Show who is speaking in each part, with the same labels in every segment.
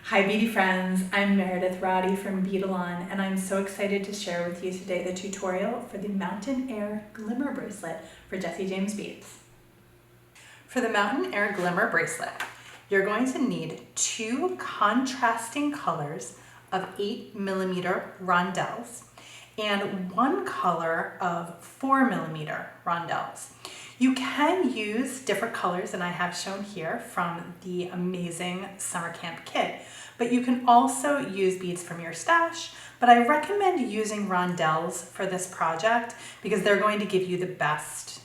Speaker 1: Hi beauty friends, I'm Meredith Roddy from Beadalon, and I'm so excited to share with you today the tutorial for the Mountain Air Glimmer Bracelet for Jesse James Beads. For the Mountain Air Glimmer Bracelet, you're going to need two contrasting colors of 8mm rondelles and one color of 4mm rondelles. You can use different colors than I have shown here from the amazing summer camp kit, but you can also use beads from your stash, but I recommend using rondelles for this project because they're going to give you the best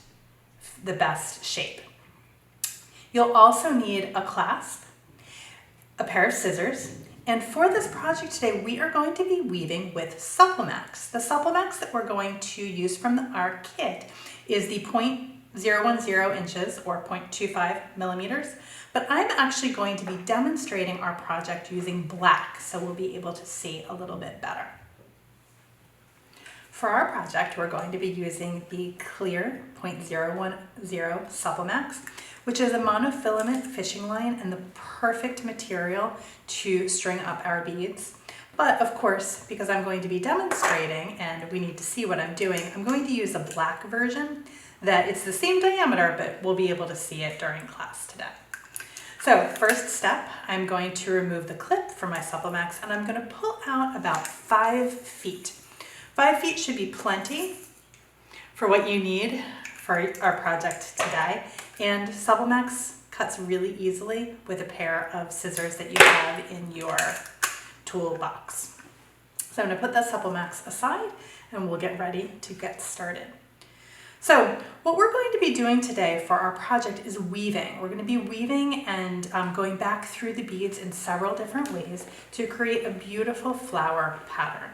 Speaker 1: shape. You'll also need a clasp, a pair of scissors, and for this project today, we are going to be weaving with Supplemex. The Supplemex that we're going to use from our kit is the 0.010 inches or 0.25 millimeters, but I'm actually going to be demonstrating our project using black, so we'll be able to see a little bit better. For our project, we're going to be using the clear 0.010 Supplemex, which is a monofilament fishing line and the perfect material to string up our beads. But of course, because I'm going to be demonstrating and we need to see what I'm doing, I'm going to use a black version that it's the same diameter, but we'll be able to see it during class today. So first step, I'm going to remove the clip from my Supplemex and I'm going to pull out about 5 feet. 5 feet should be plenty for what you need for our project today. And Supplemex cuts really easily with a pair of scissors that you have in your toolbox. So I'm going to put that Supplemex aside and we'll get ready to get started. So what we're going to be doing today for our project is weaving. We're going to be weaving and going back through the beads in several different ways to create a beautiful flower pattern.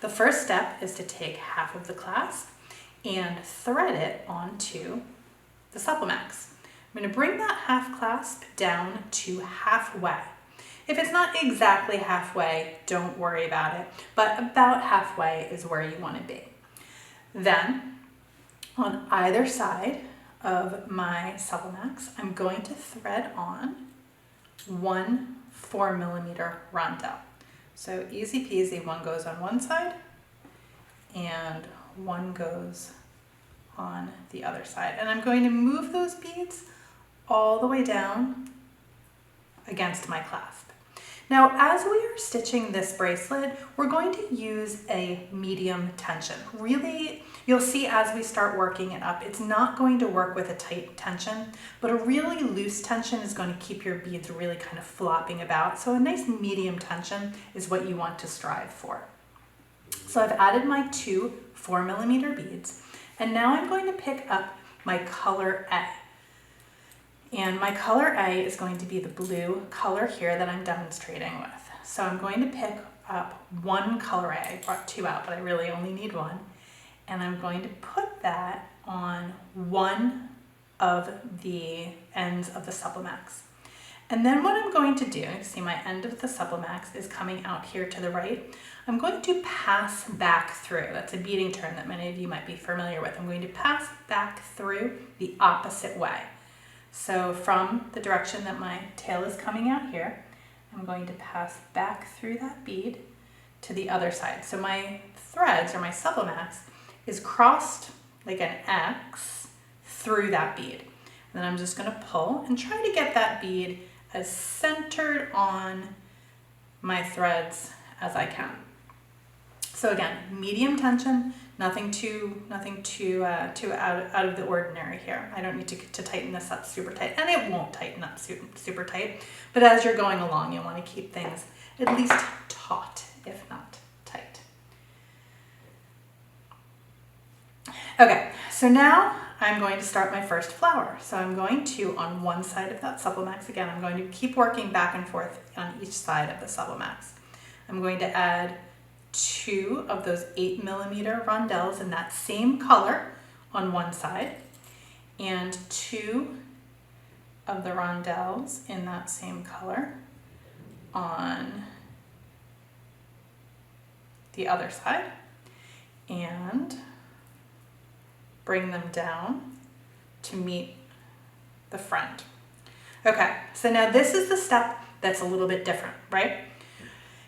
Speaker 1: The first step is to take half of the clasp and thread it onto the Supplemex. I'm going to bring that half clasp down to halfway. If it's not exactly halfway, don't worry about it, but about halfway is where you want to be. Then, on either side of my Supplemex, I'm going to thread on one 4mm rondelle. So easy peasy, one goes on one side and one goes on the other side. And I'm going to move those beads all the way down against my clasp. Now, as we are stitching this bracelet, we're going to use a medium tension. Really, you'll see as we start working it up, it's not going to work with a tight tension, but a really loose tension is going to keep your beads really kind of flopping about. So a nice medium tension is what you want to strive for. So I've added my two 4mm beads, and now I'm going to pick up my color A. And my color A is going to be the blue color here that I'm demonstrating with. So I'm going to pick up one color A. I brought two out, but I really only need one. And I'm going to put that on one of the ends of the Supplemex. And then what I'm going to do, you see my end of the Supplemex is coming out here to the right. I'm going to pass back through. That's a beading term that many of you might be familiar with. I'm going to pass back through the opposite way. So from the direction that my tail is coming out here, I'm going to pass back through that bead to the other side. So my threads, or my Supplemex, is crossed like an X through that bead. And then I'm just going to pull and try to get that bead as centered on my threads as I can. So again, medium tension, nothing too out of the ordinary here. I don't need to tighten this up super tight, and it won't tighten up super tight, but as you're going along, you want to keep things at least taut, if not tight. Okay, so now I'm going to start my first flower. So I'm going to, on one side of that Supplemex, again, I'm going to keep working back and forth on each side of the Supplemex. I'm going to add two of those 8mm rondelles in that same color on one side, and two of the rondelles in that same color on the other side, and bring them down to meet the front. Okay, so now this is the step that's a little bit different, right?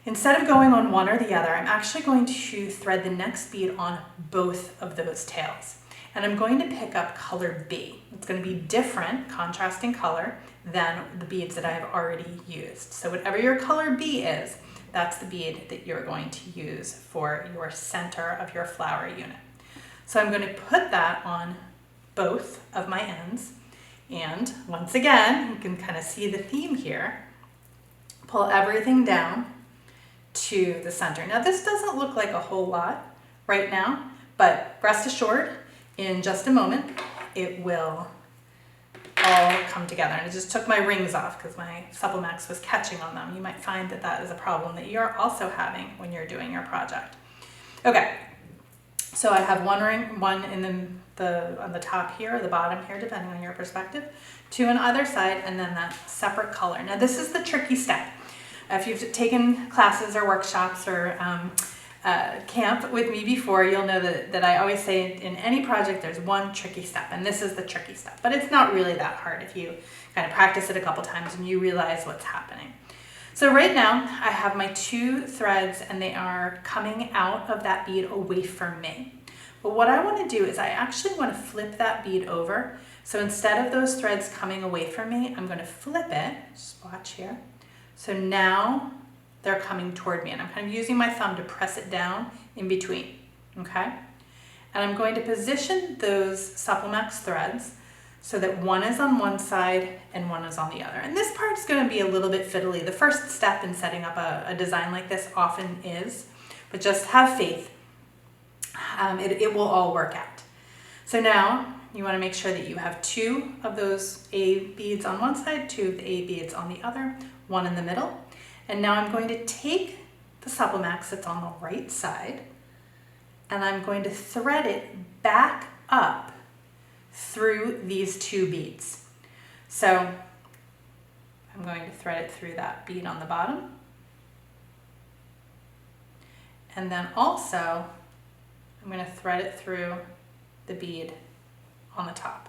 Speaker 1: Instead of going on one or the other, I'm actually going to thread the next bead on both of those tails. And I'm going to pick up color B. It's going to be different, contrasting color, than the beads that I have already used. So whatever your color B is, that's the bead that you're going to use for your center of your flower unit. So I'm going to put that on both of my ends. And once again, you can kind of see the theme here. Pull everything down to the center. Now this doesn't look like a whole lot right now, but rest assured, in just a moment, it will all come together. And I just took my rings off because my Supple Max was catching on them. You might find that that is a problem that you're also having when you're doing your project. Okay, so I have one ring, one in on the top here, or the bottom here, depending on your perspective, two on either side, and then that separate color. Now this is the tricky step. If you've taken classes or workshops or camp with me before, you'll know that I always say in any project there's one tricky step, and this is the tricky step. But it's not really that hard if you kind of practice it a couple times and you realize what's happening. So right now I have my two threads and they are coming out of that bead away from me. But what I want to do is I actually want to flip that bead over. So instead of those threads coming away from me, I'm going to flip it. Just watch here. So now they're coming toward me, and I'm kind of using my thumb to press it down in between, okay? And I'm going to position those Supple Max threads so that one is on one side and one is on the other. And this part's going to be a little bit fiddly. The first step in setting up a design like this often is, but just have faith. It will all work out. So now you want to make sure that you have two of those A beads on one side, two of the A beads on the other, one in the middle. And now I'm going to take the Supple Max that's on the right side and I'm going to thread it back up through these two beads. So I'm going to thread it through that bead on the bottom. And then also I'm going to thread it through the bead on the top.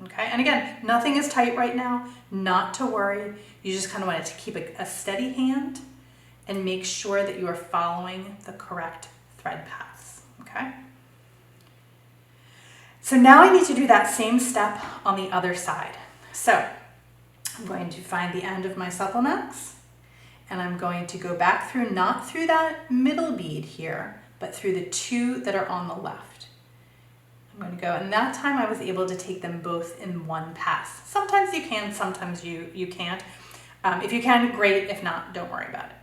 Speaker 1: Okay, and again, nothing is tight right now, not to worry. You just kind of want to keep a steady hand and make sure that you are following the correct thread paths, okay? So now I need to do that same step on the other side. So I'm going to find the end of my Supple Max and I'm going to go back through, not through that middle bead here, but through the two that are on the left. I'm going to go, and that time I was able to take them both in one pass. Sometimes you can, sometimes you can't. If you can, great. If not, don't worry about it.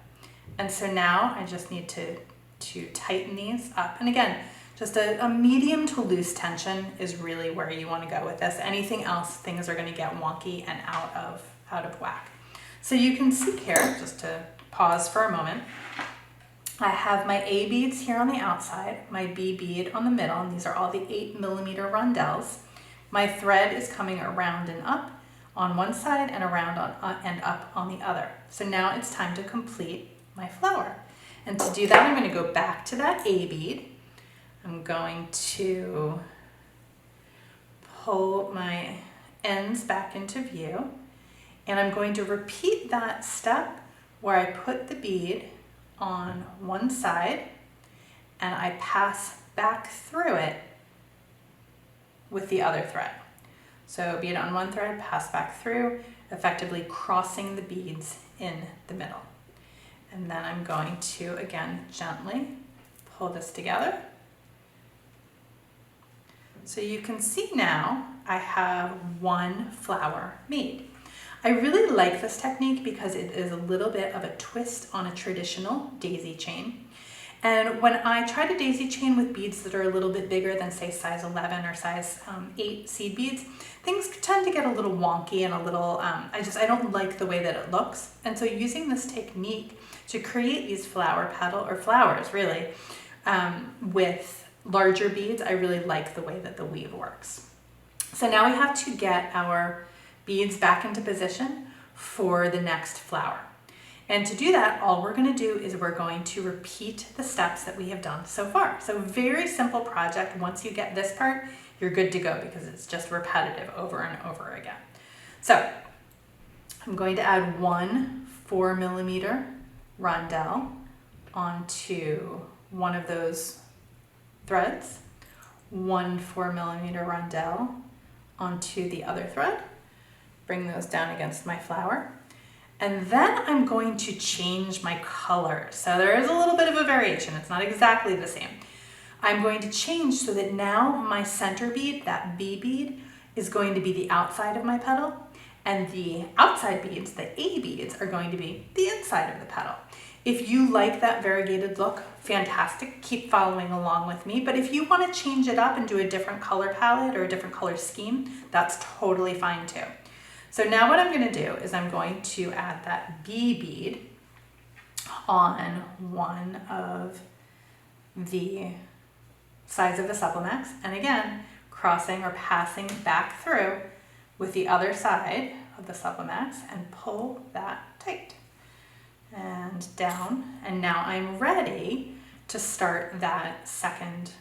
Speaker 1: And so now I just need to tighten these up. And again, just a medium to loose tension is really where you want to go with this. Anything else, things are going to get wonky and out of whack. So you can see here, just to pause for a moment, I have my A beads here on the outside, my B bead on the middle, and these are all the 8mm rondelles. My thread is coming around and up on one side and around and up on the other. So now it's time to complete my flower. And to do that, I'm going to go back to that A bead. I'm going to pull my ends back into view, and I'm going to repeat that step where I put the bead on one side and I pass back through it with the other thread. So bead on one thread, pass back through, effectively crossing the beads in the middle. And then I'm going to, again, gently pull this together. So you can see now I have one flower made. I really like this technique because it is a little bit of a twist on a traditional daisy chain. And when I try to daisy chain with beads that are a little bit bigger than say size 11 or size 8 seed beads, things tend to get a little wonky and a little, I don't like the way that it looks. And so using this technique to create these flower petal, or flowers really, with larger beads, I really like the way that the weave works. So now we have to get our beads back into position for the next flower. And to do that, all we're going to do is we're going to repeat the steps that we have done so far. So very simple project. Once you get this part, you're good to go because it's just repetitive over and over again. So I'm going to add one 4mm rondelle onto one of those threads, 1 4mm rondelle onto the other thread, bring those down against my flower. And then I'm going to change my color. So there is a little bit of a variation. It's not exactly the same. I'm going to change so that now my center bead, that B bead, is going to be the outside of my petal, and the outside beads, the A beads, are going to be the inside of the petal. If you like that variegated look, fantastic, keep following along with me. But if you want to change it up and do a different color palette or a different color scheme, that's totally fine too. So now what I'm going to do is I'm going to add that B bead on one of the sides of the supplements, and again, crossing or passing back through with the other side of the supplements and pull that tight and down. And now I'm ready to start that second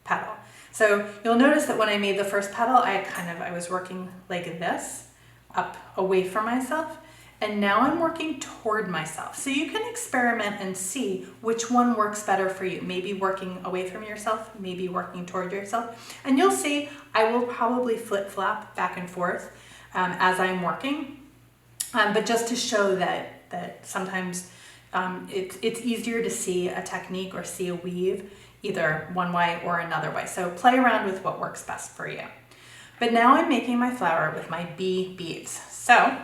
Speaker 1: petal. So you'll notice that when I made the first petal, I was working like this, up away from myself, and now I'm working toward myself. So you can experiment and see which one works better for you. Maybe working away from yourself, maybe working toward yourself. And you'll see I will probably flip-flop back and forth as I'm working, but just to show that sometimes it's easier to see a technique or see a weave either one way or another way. So play around with what works best for you. But now I'm making my flower with my B beads. So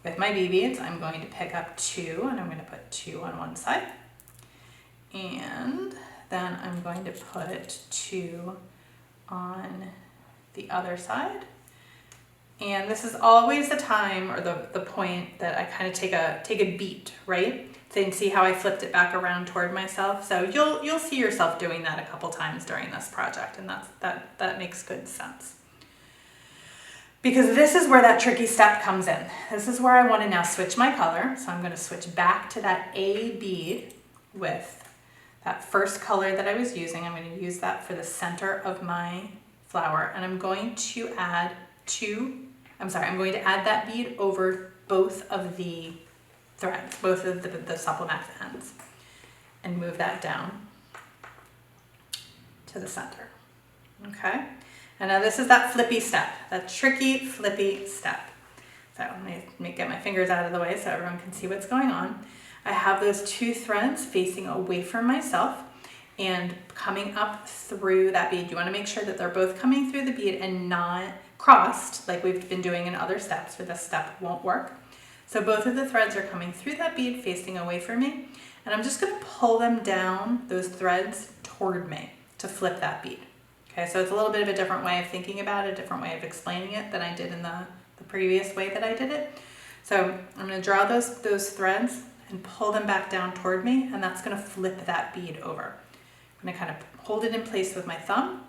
Speaker 1: with my B beads, I'm going to pick up 2, and I'm going to put 2 on one side. And then I'm going to put 2 on the other side. And this is always the time or the point that I kind of take a beat, right? So you can see how I flipped it back around toward myself. So you'll see yourself doing that a couple times during this project, and that makes good sense. Because this is where that tricky step comes in. This is where I want to now switch my color. So I'm going to switch back to that A bead with that first color that I was using. I'm going to use that for the center of my flower, and I'm going to add that bead over both of the threads, both of the supplement ends, and move that down to the center. Okay. And now this is that flippy step, that tricky flippy step. So let me get my fingers out of the way so everyone can see what's going on. I have those 2 threads facing away from myself and coming up through that bead. You want to make sure that they're both coming through the bead and not crossed like we've been doing in other steps, or this step won't work. So both of the threads are coming through that bead facing away from me, and I'm just going to pull them down, those threads, toward me to flip that bead. Okay, so it's a little bit of a different way of thinking about it, a different way of explaining it than I did in the previous way that I did it. So I'm going to draw those threads and pull them back down toward me, and that's going to flip that bead over. I'm going to kind of hold it in place with my thumb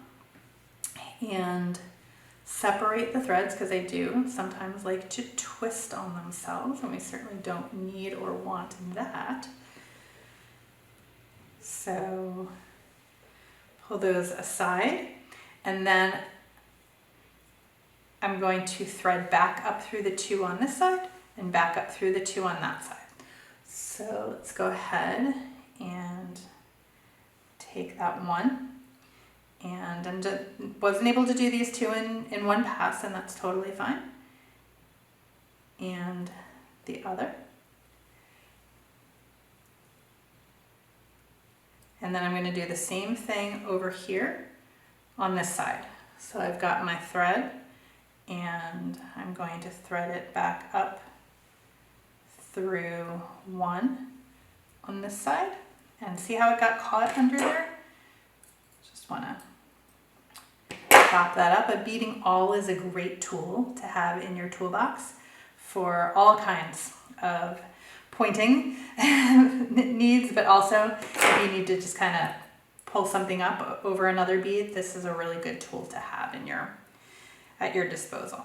Speaker 1: and separate the threads, because they do sometimes like to twist on themselves, and we certainly don't need or want that. So pull those aside, and then I'm going to thread back up through the 2 on this side and back up through the 2 on that side. So let's go ahead and take that one, and I wasn't able to do these 2 in one pass, and that's totally fine. And the other. And then I'm going to do the same thing over here on this side. So I've got my thread, and I'm going to thread it back up through 1 on this side, and see how it got caught under there? Just want to pop that up. A beading awl is a great tool to have in your toolbox for all kinds of pointing needs, but also if you need to just kind of pull something up over another bead, this is a really good tool to have at your disposal.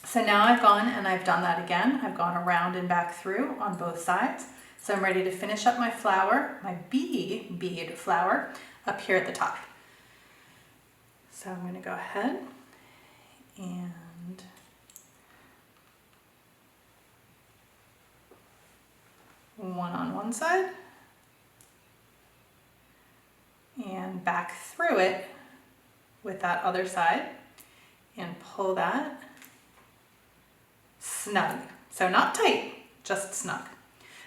Speaker 1: So now I've gone and I've done that again. I've gone around and back through on both sides. So I'm ready to finish up my flower, my B bead flower, up here at the top. So I'm going to go ahead and one on one side back through it with that other side and pull that snug. So not tight, just snug.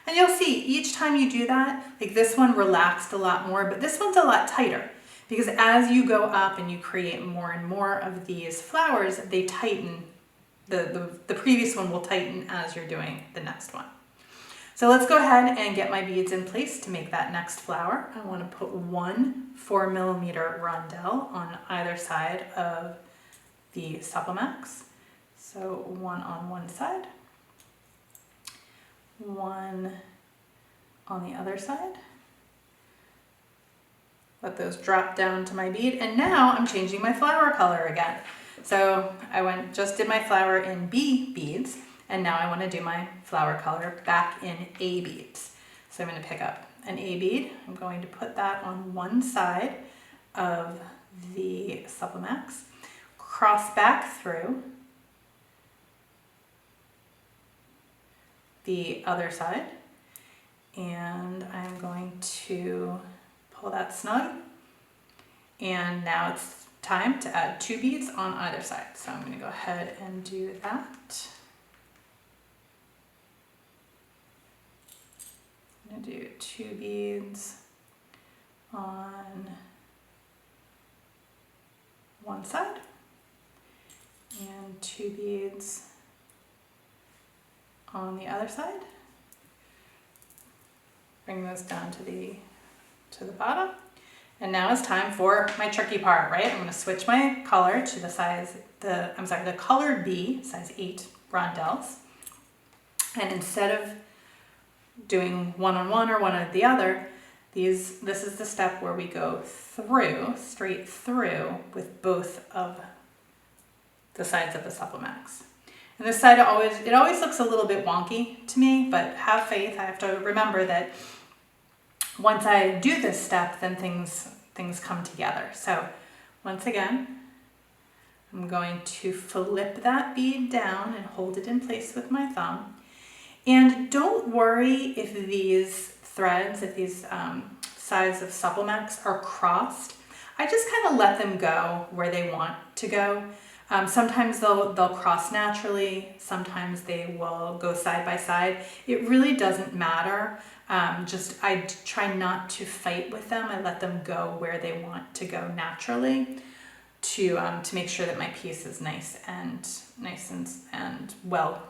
Speaker 1: And you'll see each time you do that, like this one relaxed a lot more, but this one's a lot tighter because as you go up and you create more and more of these flowers, they tighten. The previous one will tighten as you're doing the next one. So let's go ahead and get my beads in place to make that next flower. I want to put one 4mm rondelle on either side of the Supplemax. So one on one side, one on the other side. Let those drop down to my bead, and now I'm changing my flower color again. So I just did my flower in B beads, and now I want to do my flower color back in A beads. So I'm going to pick up an A bead. I'm going to put that on one side of the Supplemax, cross back through the other side, and I'm going to pull that snug, and now it's time to add 2 beads on either side. So I'm going to go ahead and do that. I'm going to do 2 beads on one side and 2 beads on the other side. Bring those down to the bottom. And now it's time for my tricky part, right? I'm going to switch my color to the color B, size 8 rondelles. And instead of doing one on one or one on the other, this is the step where we go straight through with both of the sides of the Supplemax. And this side it always looks a little bit wonky to me, but have faith. I have to remember that once I do this step, then things come together. So once again, I'm going to flip that bead down and hold it in place with my thumb. And don't worry if these threads, if these sides of Supplemax are crossed. I just kind of let them go where they want to go. Sometimes they'll cross naturally, sometimes they will go side by side. It really doesn't matter. I try not to fight with them. I let them go where they want to go naturally to make sure that my piece is nice and well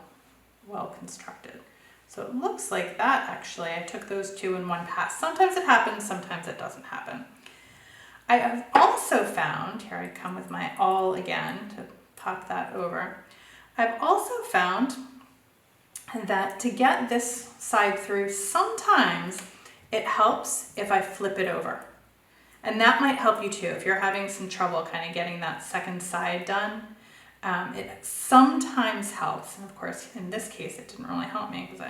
Speaker 1: constructed. So it looks like that actually. I took those 2 in one pass. Sometimes it happens, sometimes it doesn't happen. I have also found, here I come with my awl again to pop that over. I've also found that to get this side through, sometimes it helps if I flip it over. And that might help you too. If you're having some trouble kind of getting that second side done, it sometimes helps. And of course, in this case, it didn't really help me because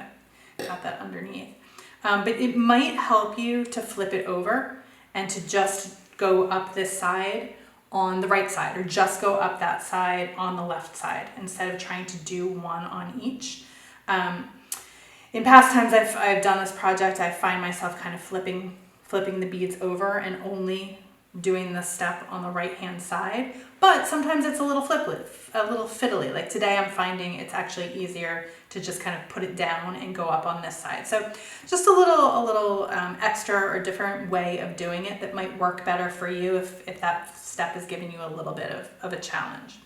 Speaker 1: I got that underneath. But it might help you to flip it over and to just go up this side on the right side, or just go up that side on the left side instead of trying to do one on each. In past times I've done this project, I find myself kind of flipping the beads over and only doing the step on the right hand side, but sometimes it's a little fiddly. Like today I'm finding it's actually easier to just kind of put it down and go up on this side. So just a little extra or different way of doing it that might work better for you if that step is giving you a little bit of a challenge.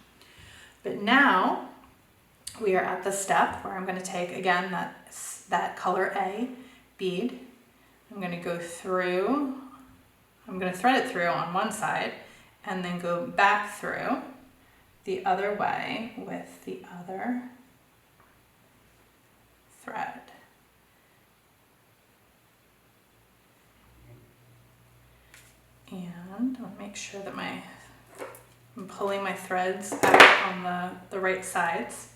Speaker 1: But now we are at the step where I'm going to take again that color A bead. I'm going to go through, I'm going to thread it through on one side and then go back through the other way with the other thread. And I'll make sure that I'm pulling my threads out on the right sides.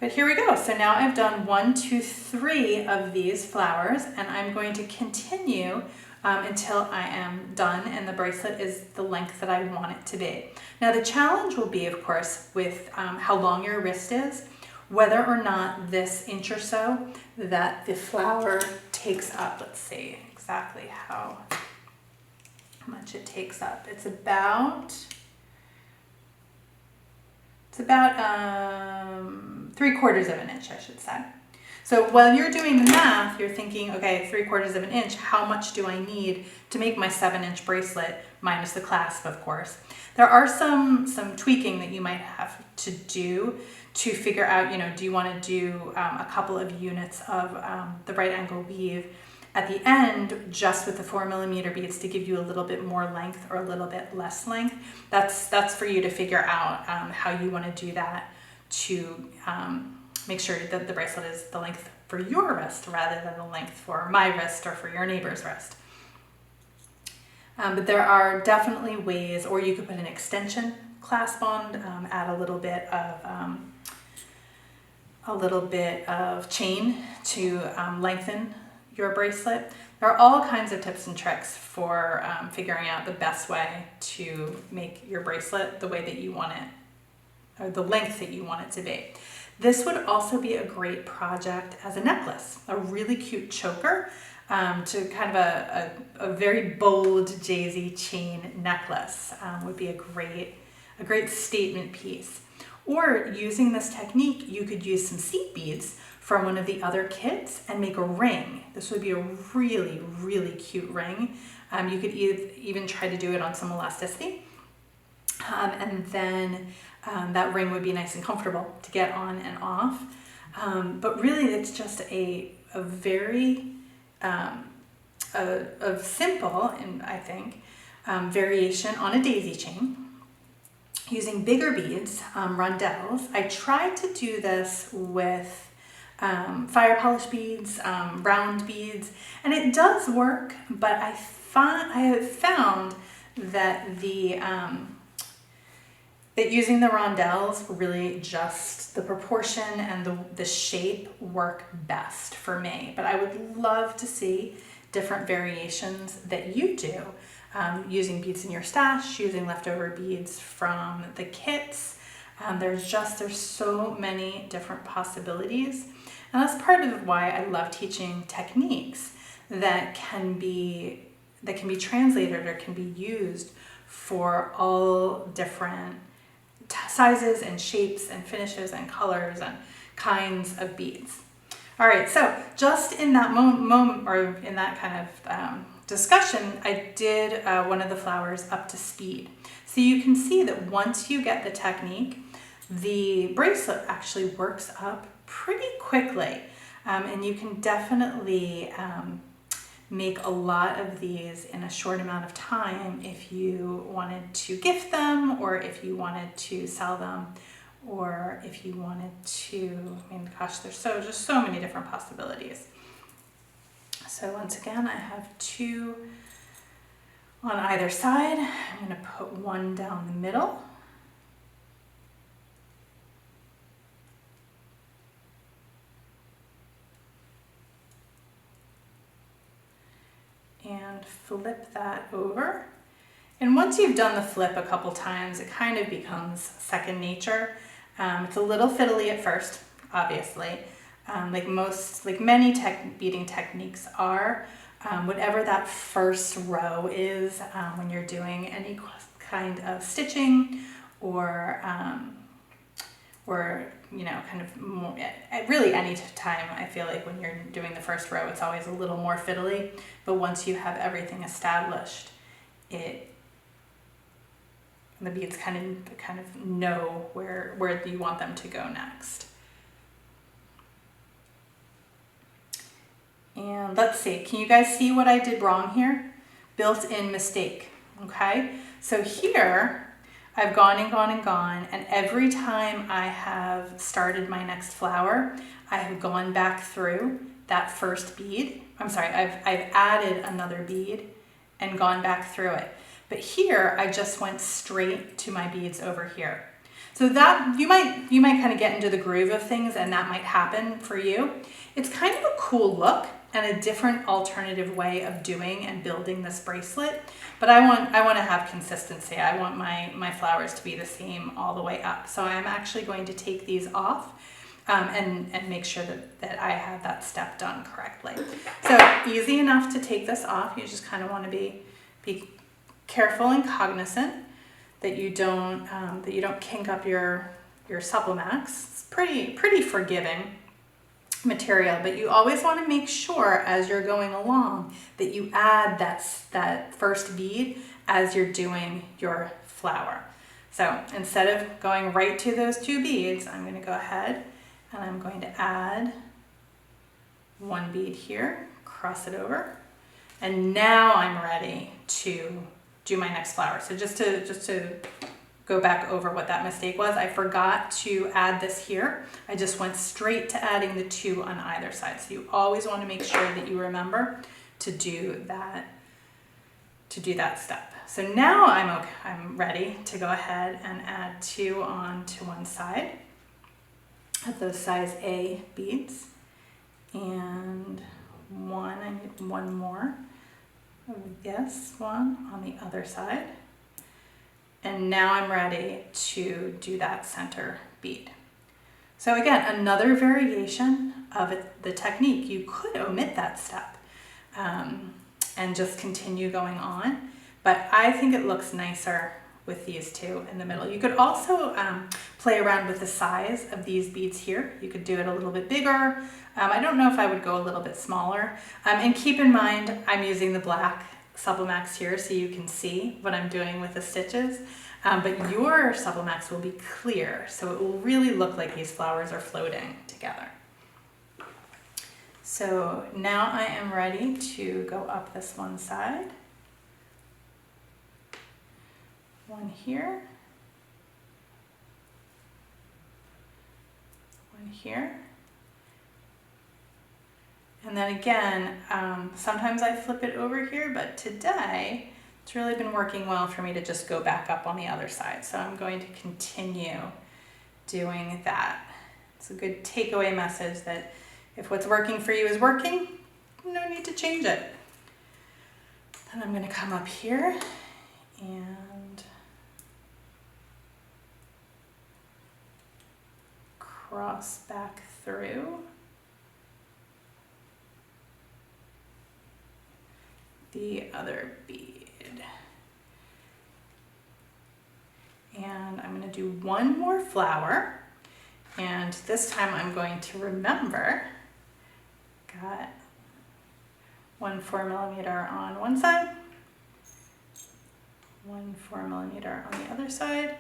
Speaker 1: But here we go. So now I've done 1, 2, 3 of these flowers, and I'm going to continue until I am done and the bracelet is the length that I want it to be. Now the challenge will be, of course, with how long your wrist is, whether or not this inch or so that the flower takes up. Let's see exactly how much it takes up. It's about 3/4 of an inch, I should say. So while you're doing the math, you're thinking, okay, 3/4 of an inch, how much do I need to make my 7-inch bracelet, minus the clasp, of course. There are some tweaking that you might have to do to figure out, do you want to do a couple of units of the right angle weave at the end, just with the 4mm beads to give you a little bit more length or a little bit less length. That's for you to figure out how you want to do that to make sure that the bracelet is the length for your wrist rather than the length for my wrist or for your neighbor's wrist. But there are definitely ways, or you could put an extension clasp on, add a little bit of chain to lengthen your bracelet. There are all kinds of tips and tricks for figuring out the best way to make your bracelet the way that you want it, or the length that you want it to be. This would also be a great project as a necklace, a really cute choker to kind of a very bold daisy chain necklace would be a great statement piece. Or using this technique, you could use some seed beads from one of the other kits and make a ring. This would be a really, really cute ring. You could even try to do it on some elasticity. And then that ring would be nice and comfortable to get on and off. But really, it's just a very simple, and I think, variation on a daisy chain using bigger beads, rondelles. I tried to do this with fire polish beads, round beads, and it does work, but I have found that that using the rondelles, really just the proportion and the shape work best for me. But I would love to see different variations that you do, using beads in your stash, using leftover beads from the kits. There's so many different possibilities. And that's part of why I love teaching techniques that can be translated or can be used for all different sizes and shapes and finishes and colors and kinds of beads. All right, so just in that moment or in that kind of discussion, I did one of the flowers up to speed. So you can see that once you get the technique, the bracelet actually works up pretty quickly. And you can definitely make a lot of these in a short amount of time if you wanted to gift them, or if you wanted to sell them, or if you wanted to, gosh, there's just so many different possibilities. So once again, I have 2 on either side. I'm going to put 1 down the middle. And flip that over. And once you've done the flip a couple times, it kind of becomes second nature. It's a little fiddly at first, obviously, like many beading techniques are. Whatever that first row is, when you're doing any kind of stitching or kind of more, really any time, I feel like when you're doing the first row, it's always a little more fiddly. But once you have everything established, the beads kind of know where you want them to go next. And let's see, can you guys see what I did wrong here? Built-in mistake, okay? So here, I've gone and gone and gone, and every time I have started my next flower, I have gone back through that first bead. I've added another bead and gone back through it. But here, I just went straight to my beads over here. So that you might kind of get into the groove of things, and that might happen for you. It's kind of a cool look and a different alternative way of doing and building this bracelet. But I want to have consistency. I want my flowers to be the same all the way up. So I'm actually going to take these off and make sure that I have that step done correctly. So easy enough to take this off. You just kind of want to be careful and cognizant that you don't kink up your Supplemax. It's pretty forgiving material, but you always want to make sure as you're going along that you add that first bead as you're doing your flower. So instead of going right to those 2 beads, I'm going to go ahead and I'm going to add 1 bead here, cross it over, and now I'm ready to do my next flower. So just to go back over what that mistake was, I forgot to add this here. I just went straight to adding the 2 on either side. So you always want to make sure that you remember to do that step. So now I'm ready to go ahead and add 2 onto one side of those size A beads, and I need 1 more of this one on the other side. And now I'm ready to do that center bead. So again, another variation of the technique. You could omit that step and just continue going on, but I think it looks nicer with these 2 in the middle. You could also play around with the size of these beads here. You could do it a little bit bigger. I don't know if I would go a little bit smaller. And keep in mind, I'm using the black Supplemax here so you can see what I'm doing with the stitches, but your Supplemax will be clear, so it will really look like these flowers are floating together. So now I am ready to go up this one side, 1 here, 1 here. And then again, sometimes I flip it over here, but today it's really been working well for me to just go back up on the other side. So I'm going to continue doing that. It's a good takeaway message that if what's working for you is working, no need to change it. Then I'm going to come up here and cross back through the other bead. And I'm going to do 1 more flower, and this time I'm going to remember, got 1 4mm on one side, 1 4mm on the other side,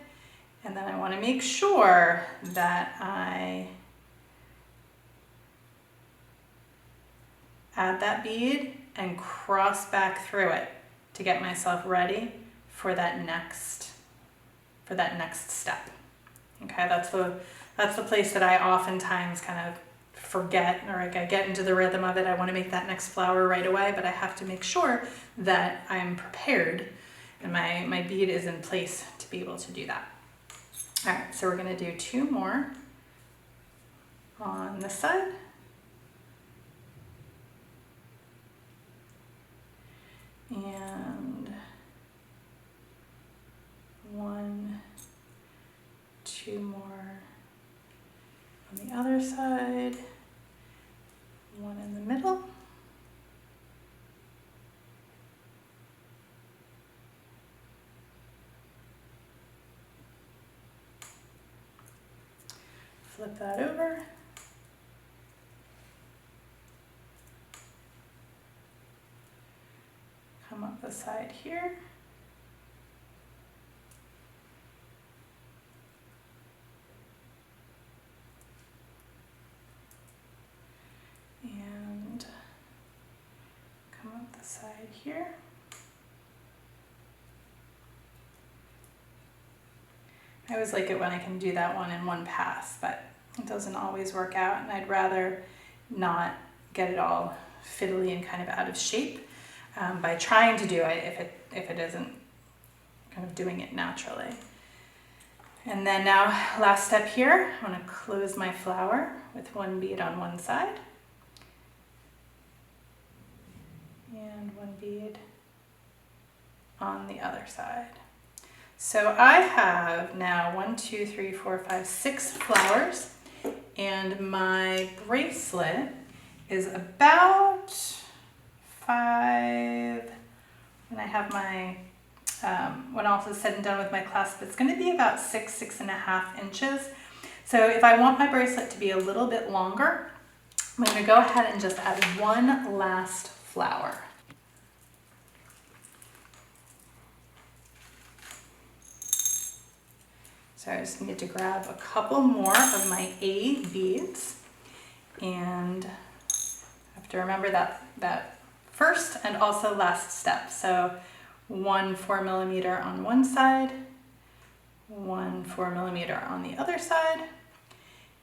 Speaker 1: and then I want to make sure that I add that bead and cross back through it to get myself ready for that next step. Okay, that's the place that I oftentimes kind of forget, or like I get into the rhythm of it. I want to make that next flower right away, but I have to make sure that I'm prepared and my bead is in place to be able to do that. All right, so we're going to do 2 more on this side. And 1, 2 more on the other side, 1 in the middle. Flip that over. Come up the side here. And come up the side here. I always like it when I can do that one in one pass, but it doesn't always work out, and I'd rather not get it all fiddly and kind of out of shape by trying to do it if it isn't kind of doing it naturally. And then now, last step here, I'm going to close my flower with 1 bead on one side and 1 bead on the other side. So I have now 1, 2, 3, 4, 5, 6 flowers, and my bracelet is about 5, and I have my when all is said and done with my clasp, it's going to be about 6.5 inches. So if I want my bracelet to be a little bit longer, I'm going to go ahead and just add one last flower. So I just need to grab a couple more of my A beads, and I have to remember that first and also last step. So 1 4mm on one side, 1 4mm on the other side,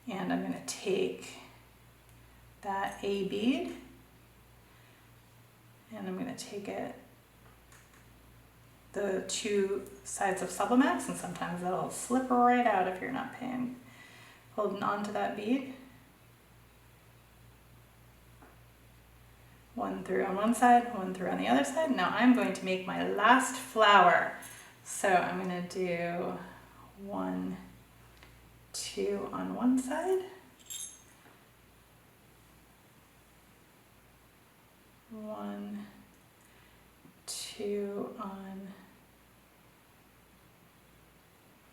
Speaker 1: and I'm going to take that A bead and I'm going to take it the two sides of Sublimax, and sometimes that'll slip right out if you're not holding on to that bead. One through on one side, one through on the other side. Now I'm going to make my last flower. So I'm going to do 1, 2 on one side, 1, 2 on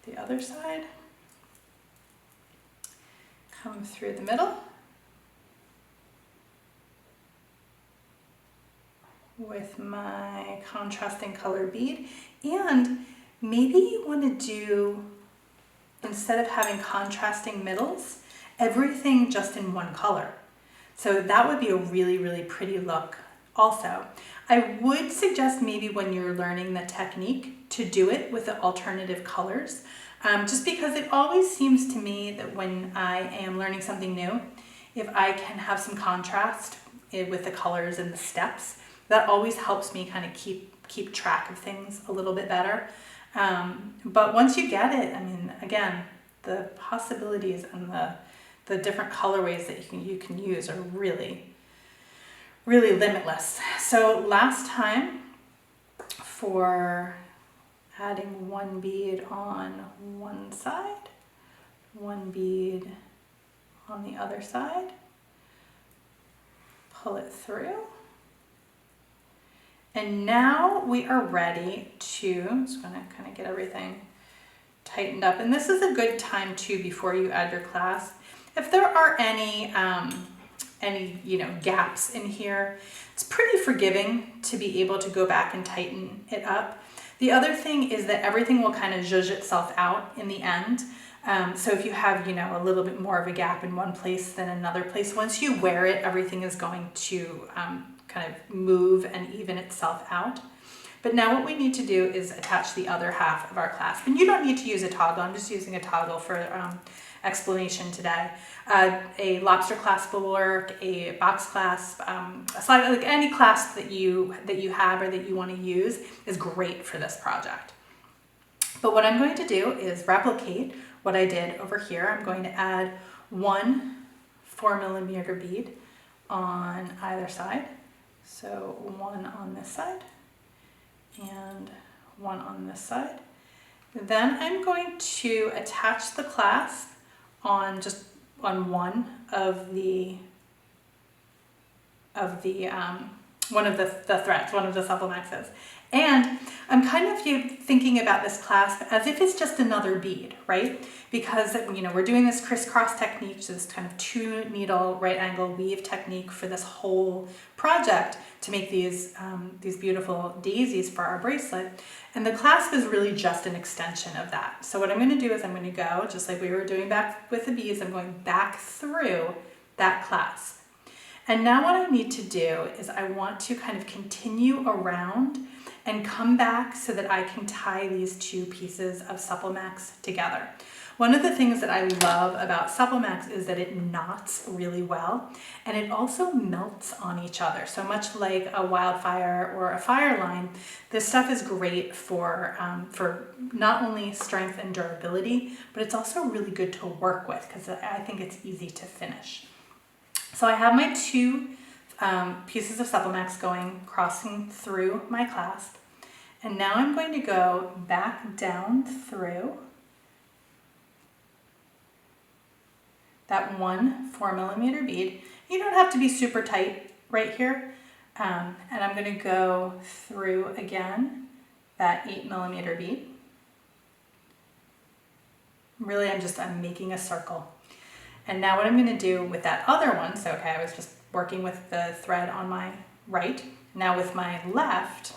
Speaker 1: the other side, come through the middle with my contrasting color bead. And maybe you want to do, instead of having contrasting middles, everything just in one color. So that would be a really, really pretty look also. I would suggest maybe when you're learning the technique to do it with the alternative colors, just because it always seems to me that when I am learning something new, if I can have some contrast with the colors and the steps, that always helps me kind of keep track of things a little bit better. But once you get it, I mean, again, the possibilities and the different colorways that you can use are really, really limitless. So last time, for adding one bead on one side, one bead on the other side, pull it through. And now we are ready to, just gonna kind of get everything tightened up. And this is a good time too, before you add your clasp. If there are any gaps in here, it's pretty forgiving to be able to go back and tighten it up. The other thing is that everything will kind of zhuzh itself out in the end. So if you have, a little bit more of a gap in one place than another place, once you wear it, everything is going to kind of move and even itself out. But now what we need to do is attach the other half of our clasp. And you don't need to use a toggle. I'm just using a toggle for explanation today. A lobster clasp will work, a box clasp, like any clasp that you have or that you want to use is great for this project. But what I'm going to do is replicate what I did over here. I'm going to add 1 4mm bead on either side. So 1 on this side and 1 on this side. Then I'm going to attach the clasp on one of the threads, one of the Sublimaxes. And I'm kind of thinking about this clasp as if it's just another bead, right? Because we're doing this crisscross technique, so this kind of 2 needle right angle weave technique for this whole project to make these beautiful daisies for our bracelet. And the clasp is really just an extension of that. So what I'm going to do is I'm going to go, just like we were doing back with the beads, I'm going back through that clasp. And now what I need to do is I want to kind of continue around and come back so that I can tie these 2 pieces of Sublimax together. One of the things that I love about Sublimax is that it knots really well, and it also melts on each other. So much like a wildfire or a fire line, this stuff is great for not only strength and durability, but it's also really good to work with because I think it's easy to finish. So I have my 2 pieces of Sublimax crossing through my clasp. And now I'm going to go back down through that 1 4mm bead. You don't have to be super tight right here. And I'm going to go through again that 8mm bead. Really, I'm making a circle. And now what I'm going to do with that other one, so okay, I was just working with the thread on my right. Now with my left,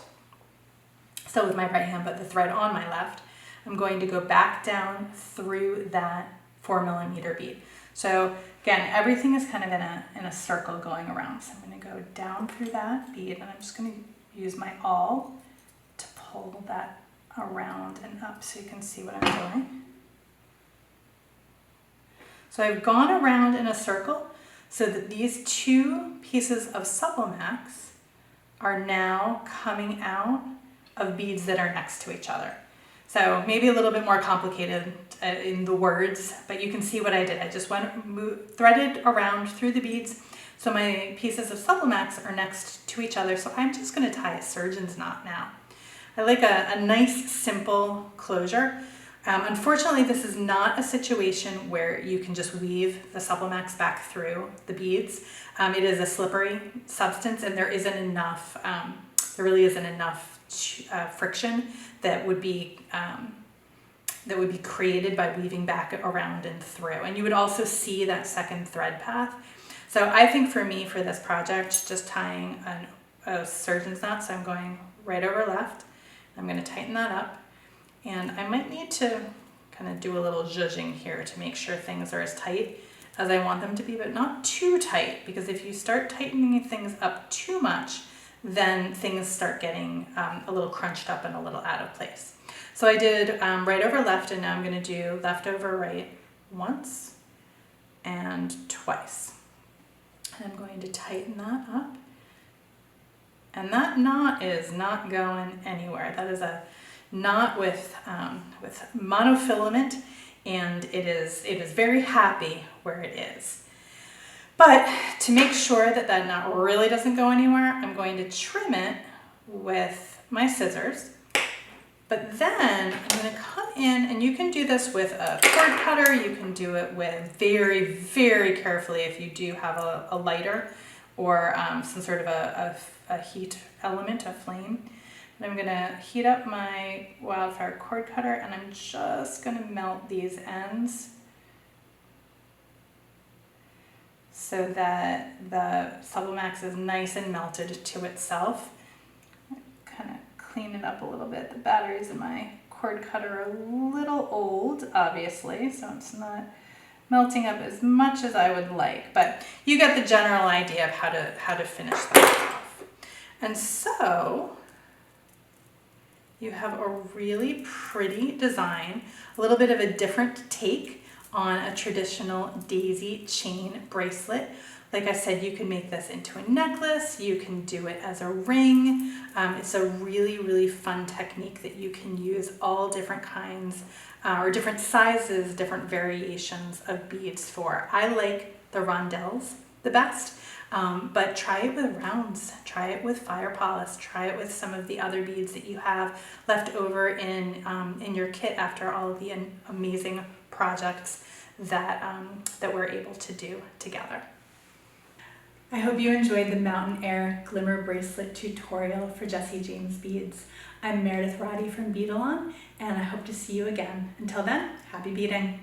Speaker 1: still with my right hand, but the thread on my left, I'm going to go back down through that 4mm bead. So again, everything is kind of in a circle going around. So I'm going to go down through that bead, and I'm just going to use my awl to pull that around and up so you can see what I'm doing. So I've gone around in a circle so that these two pieces of Supple Max are now coming out of beads that are next to each other. So maybe a little bit more complicated in the words, but you can see what I did. I just threaded around through the beads. So my pieces of Supple Max are next to each other. So I'm just going to tie a surgeon's knot now. I like a nice, simple closure. Unfortunately, this is not a situation where you can just weave the Supple Max back through the beads. It is a slippery substance, and there really isn't enough friction that would be created by weaving back around and through. And you would also see that second thread path. So I think for me, for this project, just tying a surgeon's knot, so I'm going right over left. I'm going to tighten that up. And I might need to kind of do a little zhuzhing here to make sure things are as tight as I want them to be, but not too tight, because if you start tightening things up too much, then things start getting a little crunched up and a little out of place. So I did right over left, and now I'm going to do left over right once and twice. And I'm going to tighten that up. And that knot is not going anywhere. That is a knot with monofilament, and it is very happy where it is. But to make sure that that knot really doesn't go anywhere, I'm going to trim it with my scissors. But then I'm going to come in, and you can do this with a cord cutter. You can do it with very, very carefully if you do have a lighter or some sort of a heat element, a flame. And I'm going to heat up my wildfire cord cutter, and I'm just going to melt these ends so that the Supple Max is nice and melted to itself. Kind of clean it up a little bit. The batteries in my cord cutter are a little old, obviously, so it's not melting up as much as I would like, but you get the general idea of how to finish that off. And so you have a really pretty design, a little bit of a different take on a traditional daisy chain bracelet. Like I said, you can make this into a necklace, you can do it as a ring. It's a really, really fun technique that you can use all different kinds or different sizes, different variations of beads for. I like the rondelles the best. But try it with rounds, try it with fire polish, try it with some of the other beads that you have left over in your kit after all of the amazing projects that we're able to do together. I hope you enjoyed the Mountain Air Glimmer Bracelet tutorial for Jessie James Beads. I'm Meredith Roddy from Beadalon, and I hope to see you again. Until then, happy beading!